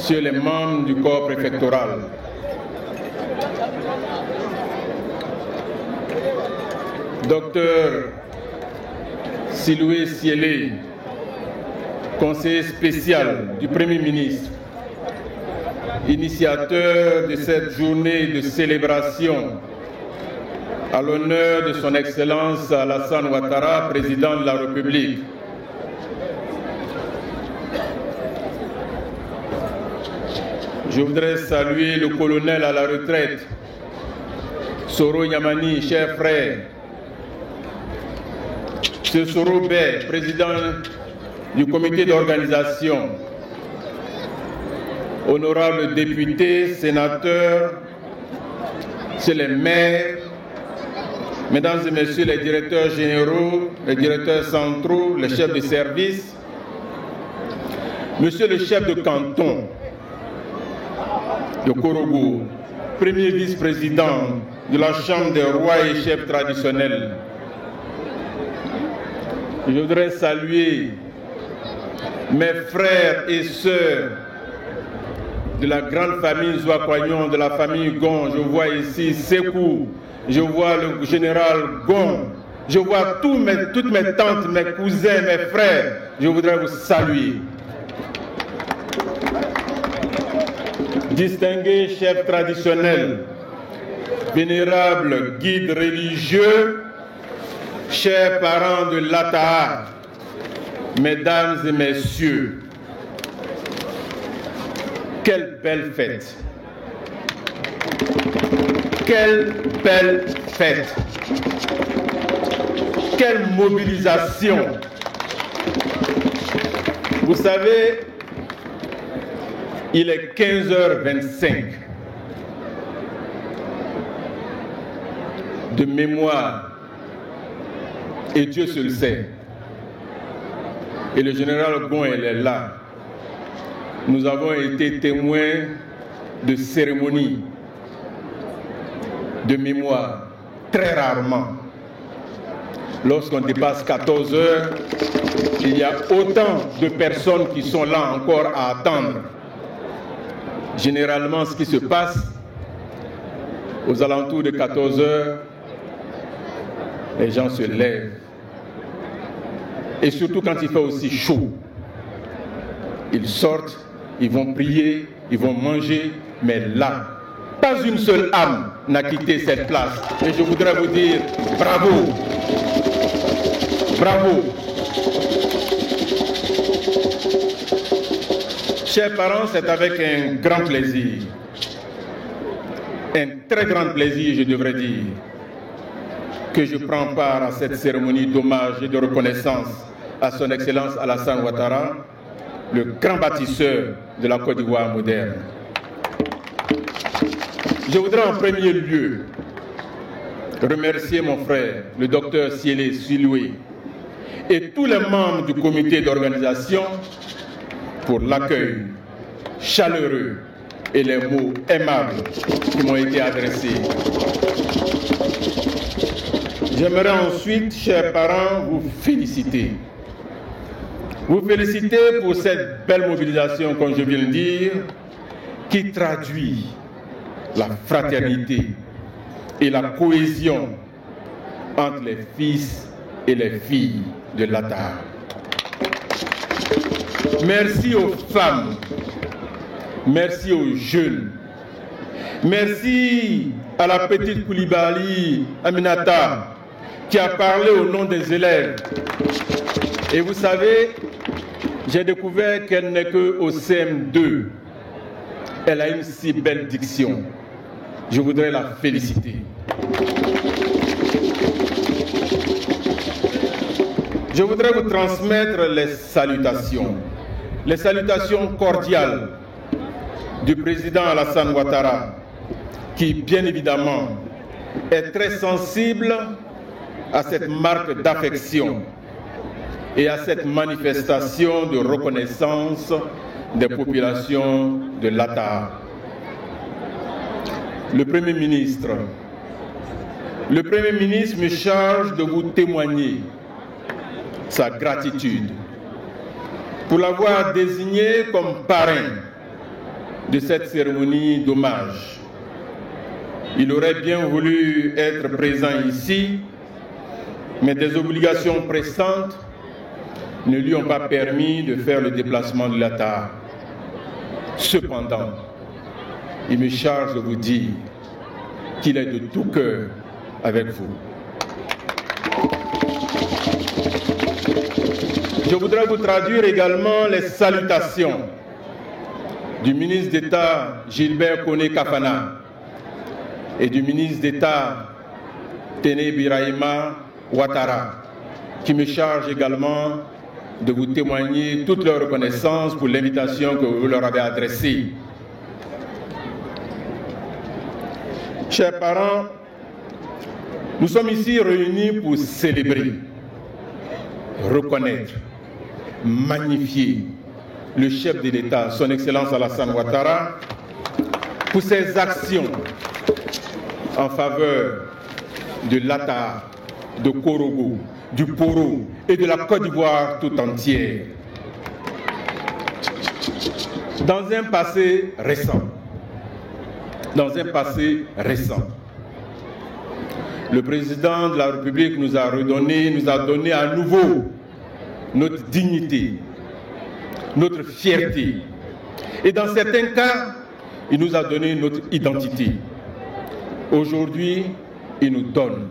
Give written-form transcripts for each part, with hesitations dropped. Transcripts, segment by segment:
Messieurs les membres du corps préfectoral, Docteur Siloué Siélé, conseiller spécial du Premier ministre, initiateur de cette journée de célébration à l'honneur de son Excellence Alassane Ouattara, président de la République. Je voudrais saluer le colonel à la retraite, Soro Yamani, cher frère, M. Soro Bey, président du comité d'organisation, honorables députés, sénateurs, c'est les maires, mesdames et messieurs les directeurs généraux, les directeurs centraux, les chefs de service, monsieur le chef de canton de Korogo, premier vice-président de la Chambre des rois et chefs traditionnels. Je voudrais saluer mes frères et sœurs de la grande famille Zouakoignon, de la famille Gon. Je vois ici Sekou, je vois le général Gon, je vois toutes mes tantes, mes cousins, mes frères. Je voudrais vous saluer. Distingués chefs traditionnels, vénérables guides religieux, chers parents de l'Ataha, mesdames et messieurs, quelle belle fête! Quelle belle fête! Quelle mobilisation! Vous savez, il est 15h25. De mémoire, et Dieu se le sait. Et le général Gon, il est là. Nous avons été témoins de cérémonies de mémoire, très rarement. Lorsqu'on dépasse 14 heures, il y a autant de personnes qui sont là encore à attendre. Généralement, ce qui se passe, aux alentours de 14 heures, les gens se lèvent. Et surtout quand il fait aussi chaud. Ils sortent, ils vont prier, ils vont manger, mais là, pas une seule âme n'a quitté cette place. Et je voudrais vous dire bravo. Bravo. Chers parents, c'est avec un grand plaisir, un très grand plaisir, je devrais dire, que je prends part à cette cérémonie d'hommage et de reconnaissance à son Excellence Alassane Ouattara, le grand bâtisseur de la Côte d'Ivoire moderne. Je voudrais en premier lieu remercier mon frère, le docteur Siélé Siloué, et tous les membres du comité d'organisation pour l'accueil chaleureux et les mots aimables qui m'ont été adressés. J'aimerais ensuite, chers parents, vous féliciter. Vous féliciter pour cette belle mobilisation, comme je viens de le dire, qui traduit la fraternité et la cohésion entre les fils et les filles de l'Ataha. Merci aux femmes, merci aux jeunes, merci à la petite Koulibaly Aminata qui a parlé au nom des élèves. Et vous savez, j'ai découvert qu'elle n'est qu'au CM2. Elle a une si belle diction. Je voudrais la féliciter. Je voudrais vous transmettre les salutations cordiales du président Alassane Ouattara, qui bien évidemment est très sensible à cette marque d'affection et à cette manifestation de reconnaissance des populations de l'Ataha. Le Premier ministre me charge de vous témoigner sa gratitude pour l'avoir désigné comme parrain de cette cérémonie d'hommage. Il aurait bien voulu être présent ici, mais des obligations pressantes ne lui ont pas permis de faire le déplacement de l'Atar. Cependant, il me charge de vous dire qu'il est de tout cœur avec vous. Je voudrais vous traduire également les salutations du ministre d'État Gilbert Koné Kafana et du ministre d'État Téné Birahima Ouattara, qui me chargent également de vous témoigner toute leur reconnaissance pour l'invitation que vous leur avez adressée. Chers parents, nous sommes ici réunis pour célébrer, reconnaître, magnifier le chef de l'État, son Excellence Alassane Ouattara, pour ses actions en faveur de l'Atar, de Korogo, du Poro et de la Côte d'Ivoire tout entière. Dans un passé récent, le président de la République nous a donné à nouveau notre dignité, notre fierté. Et dans certains cas, il nous a donné notre identité. Aujourd'hui, il nous donne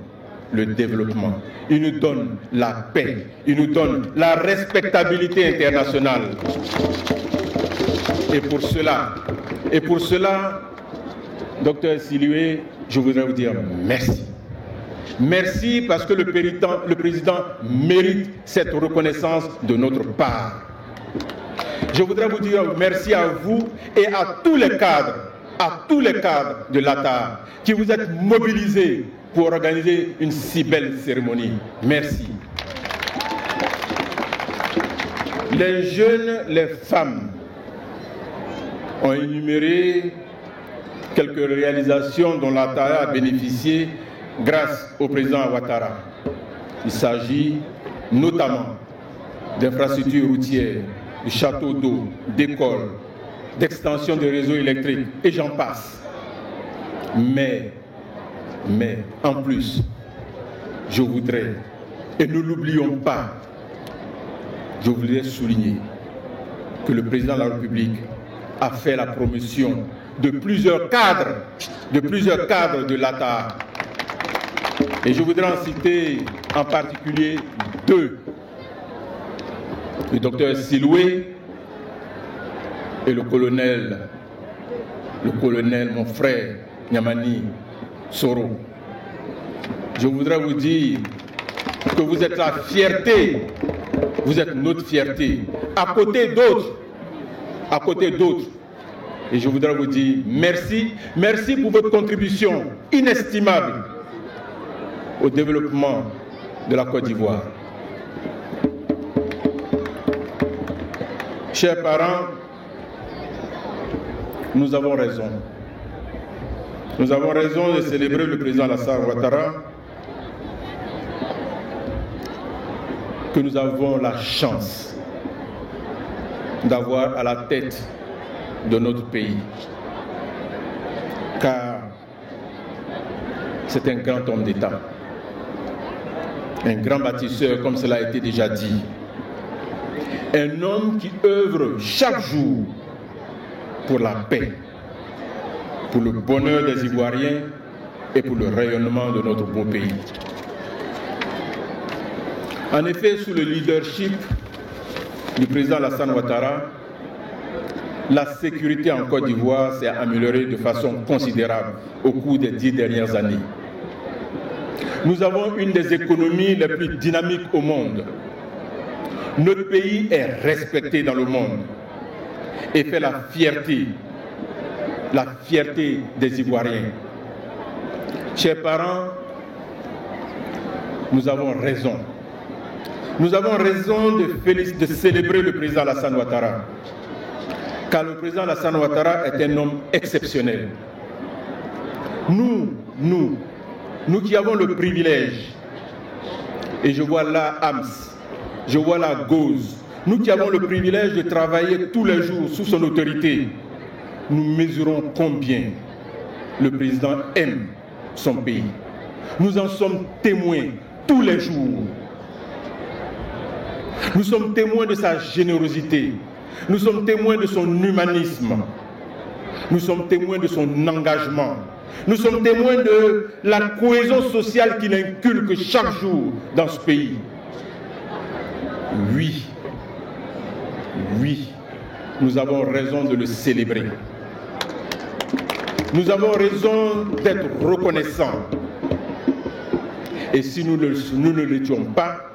le développement, il nous donne la paix, il nous donne la respectabilité internationale. Et pour cela, Docteur Siloué, je voudrais vous dire merci. Merci parce que le président mérite cette reconnaissance de notre part. Je voudrais vous dire merci à vous et à tous les cadres de l'Atar qui vous êtes mobilisés pour organiser une si belle cérémonie. Merci. Les jeunes, les femmes ont énuméré quelques réalisations dont l'Atar a bénéficié grâce au président Ouattara. Il s'agit notamment d'infrastructures routières, de châteaux d'eau, d'écoles, d'extension des réseaux électriques, et j'en passe. Mais en plus, je voudrais, et ne l'oublions pas, je voudrais souligner que le président de la République a fait la promotion de plusieurs cadres de l'Atar. Et je voudrais en citer en particulier deux. Le docteur Siloué et le colonel, mon frère, Niamani Soro. Je voudrais vous dire que vous êtes la fierté, vous êtes notre fierté, à côté d'autres. Et je voudrais vous dire merci, merci pour votre contribution inestimable au développement de la Côte d'Ivoire. Chers parents, nous avons raison. Nous avons raison de célébrer le président Alassane Ouattara, que nous avons la chance d'avoir à la tête de notre pays. Car c'est un grand homme d'État, un grand bâtisseur, comme cela a été déjà dit. Un homme qui œuvre chaque jour pour la paix, pour le bonheur des Ivoiriens et pour le rayonnement de notre beau pays. En effet, sous le leadership du président Alassane Ouattara, la sécurité en Côte d'Ivoire s'est améliorée de façon considérable au cours des 10 dernières années. Nous avons une des économies les plus dynamiques au monde. Notre pays est respecté dans le monde et fait la fierté des Ivoiriens. Chers parents, nous avons raison. Nous avons raison de célébrer le président Alassane Ouattara, car le président Alassane Ouattara est un homme exceptionnel. Nous qui avons le privilège, et je vois là Ams, je vois là Goz, nous qui avons le privilège de travailler tous les jours sous son autorité, nous mesurons combien le président aime son pays. Nous en sommes témoins tous les jours. Nous sommes témoins de sa générosité. Nous sommes témoins de son humanisme. Nous sommes témoins de son engagement. Nous sommes témoins de la cohésion sociale qu'il inculque chaque jour dans ce pays. Oui, nous avons raison de le célébrer. Nous avons raison d'être reconnaissants. Et si nous ne l'étions pas,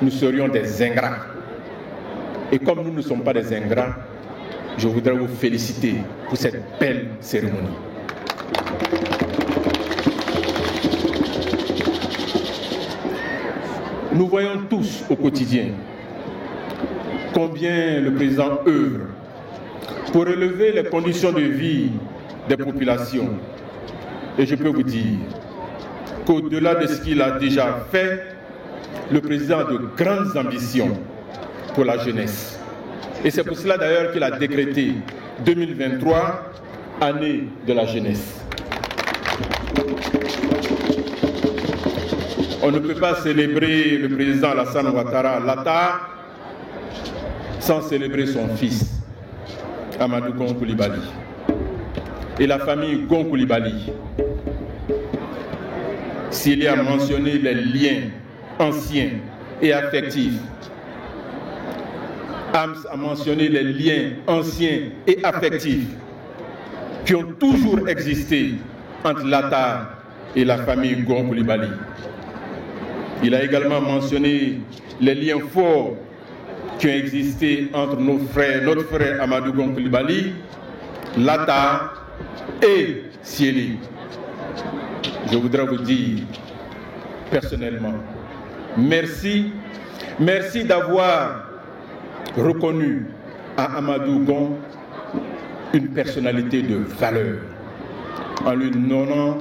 nous serions des ingrats. Et comme nous ne sommes pas des ingrats, je voudrais vous féliciter pour cette belle cérémonie. Nous voyons tous au quotidien combien le président œuvre pour relever les conditions de vie des populations. Et je peux vous dire qu'au-delà de ce qu'il a déjà fait, le président a de grandes ambitions pour la jeunesse. Et c'est pour cela d'ailleurs qu'il a décrété 2023, année de la jeunesse. On ne peut pas célébrer le président Alassane Ouattara Lata sans célébrer son fils, Amadou Gon Coulibaly, et la famille Gon Coulibaly. S'il y a mentionné les liens anciens et affectifs, Ams a mentionné les liens anciens et affectifs qui ont toujours existé entre Lata et la famille Gon Coulibaly. Il a également mentionné les liens forts qui ont existé entre notre frère Amadou Gon Coulibaly, Lata et Siéli. Je voudrais vous dire personnellement, merci d'avoir reconnu à Amadou Gon une personnalité de valeur en lui nommant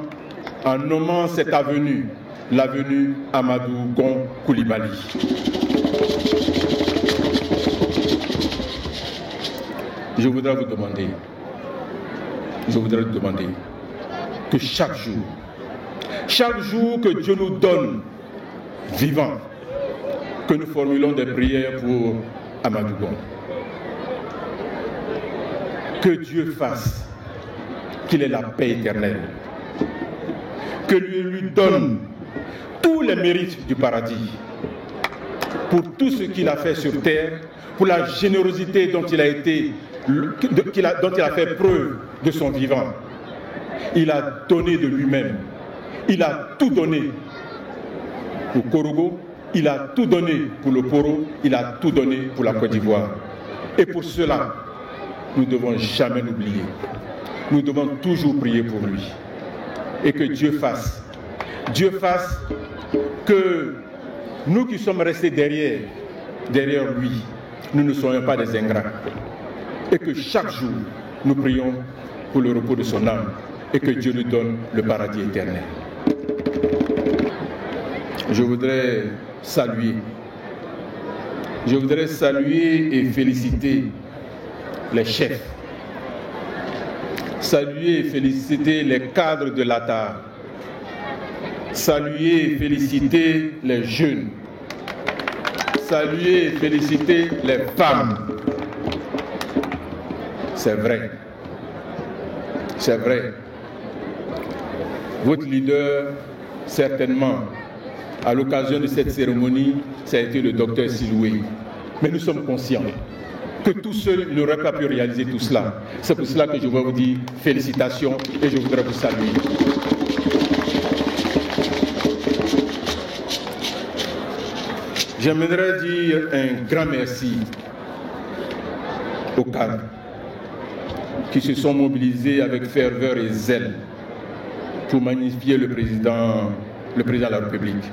cette avenue, l'avenue Amadou Gon Coulibaly. Je voudrais vous demander que chaque jour que Dieu nous donne vivant, que nous formulons des prières pour Amadou Gon. Que Dieu fasse qu'il ait la paix éternelle, que lui donne tous les mérites du paradis pour tout ce qu'il a fait sur terre, pour la générosité dont il a fait preuve de son vivant. Il a donné de lui-même. Il a tout donné pour Korogo, il a tout donné pour le Poro, il a tout donné pour la Côte d'Ivoire. Et pour cela, nous ne devons jamais l'oublier. Nous devons toujours prier pour lui. Et que Dieu fasse que nous qui sommes restés derrière lui, nous ne soyons pas des ingrats. Et que chaque jour, nous prions pour le repos de son âme et que Dieu lui donne le paradis éternel. Je voudrais saluer et féliciter les chefs, saluer et féliciter les cadres de l'ATA, saluer et féliciter les jeunes, saluer et féliciter les femmes. C'est vrai. Votre leader, certainement, à l'occasion de cette cérémonie, ça a été le docteur Siloué. Mais nous sommes conscients que tout seul n'aurait pas pu réaliser tout cela. C'est pour cela que je veux vous dire félicitations et je voudrais vous saluer. J'aimerais dire un grand merci aux cadres qui se sont mobilisés avec ferveur et zèle pour magnifier le président de la République.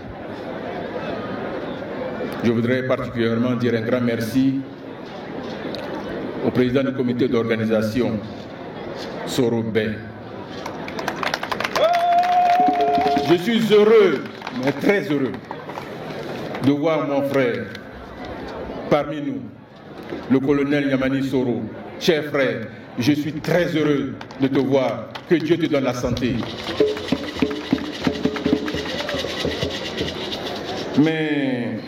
Je voudrais particulièrement dire un grand merci au président du comité d'organisation, Soro Bey. Je suis heureux, mais très heureux, de voir mon frère parmi nous, le colonel Yamani Soro, cher frère, je suis très heureux de te voir. Que Dieu te donne la santé. Mais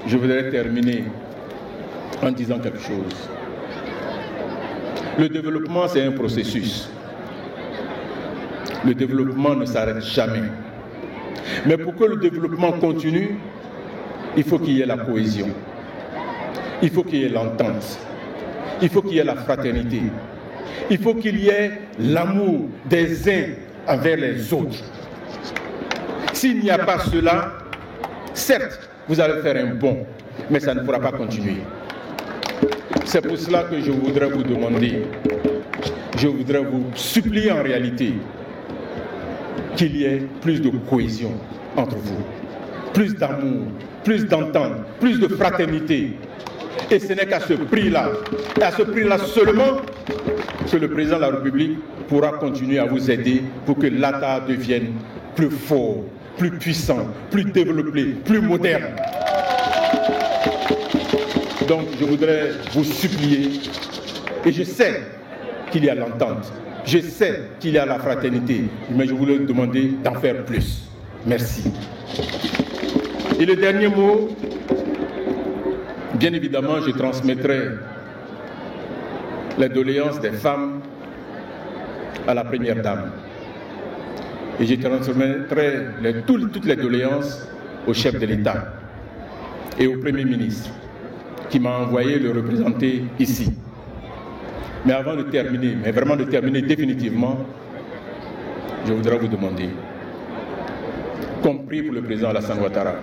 je voudrais terminer en disant quelque chose. Le développement, c'est un processus. Le développement ne s'arrête jamais. Mais pour que le développement continue, il faut qu'il y ait la cohésion. Il faut qu'il y ait l'entente. Il faut qu'il y ait la fraternité. Il faut qu'il y ait l'amour des uns envers les autres. S'il n'y a pas cela, certes, vous allez faire un bond, mais ça ne pourra pas continuer. C'est pour cela que je voudrais vous demander, je voudrais vous supplier en réalité qu'il y ait plus de cohésion entre vous, plus d'amour, plus d'entente, plus de fraternité. Et ce n'est qu'à ce prix-là, et à ce prix-là seulement, que le président de la République pourra continuer à vous aider pour que l'État devienne plus fort, plus puissant, plus développé, plus moderne. Donc je voudrais vous supplier, et je sais qu'il y a l'entente, je sais qu'il y a la fraternité, mais je voulais vous demander d'en faire plus. Merci. Et le dernier mot, bien évidemment, je transmettrai les doléances des femmes à la première dame. Et je transmettrai toutes les doléances au chef de l'État et au Premier ministre qui m'a envoyé le représenter ici. Mais avant de terminer, mais vraiment de terminer définitivement, je voudrais vous demander, compris pour le président Alassane Ouattara,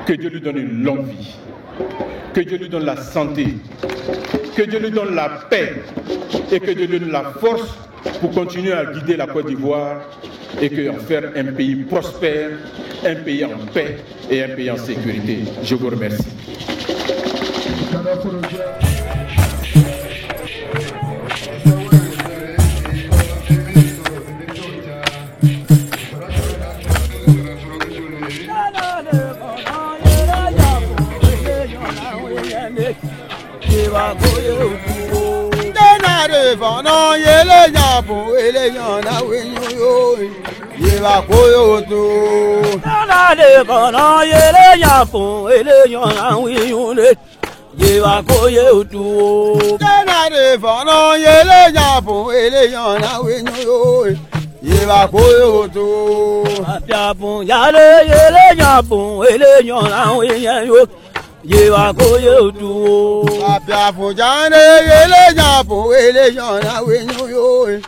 que Dieu lui donne une longue vie, que Dieu lui donne la santé, que Dieu lui donne la paix et que Dieu lui donne la force pour continuer à guider la Côte d'Ivoire et en faire un pays prospère, un pays en paix et un pays en sécurité. Je vous remercie. Yewa koyo tu. Apia fujane yele nyapo ele yona wenyo yo.